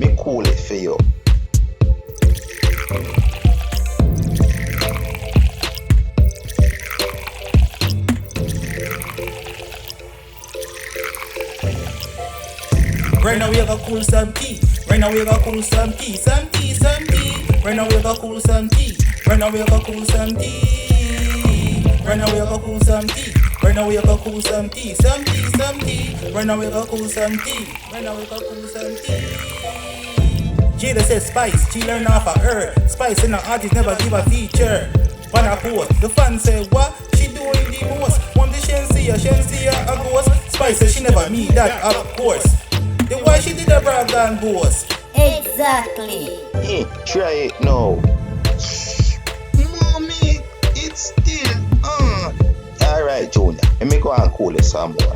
me cool it for you. Right now we have a cool some tea. Right now we have a cool some tea. Some tea, some tea. Right now we have a cool some tea. Right now we have a cool some tea. Right now we have a cool some tea. Right now we have a cool some tea. Some tea, some tea. Right now we have a cool some tea. Right now we have a cool some tea. Jada said Spice, she learned off of her. Spice in the artist never give a feature. When I post, the fans say what? She doing the most. One day Shensia a ghost. Spice said she never meet that, of course. Then why she did a brag and boast? Exactly. Try it now. Mommy, it's still on. Alright, Junior, let me go and cool it some more.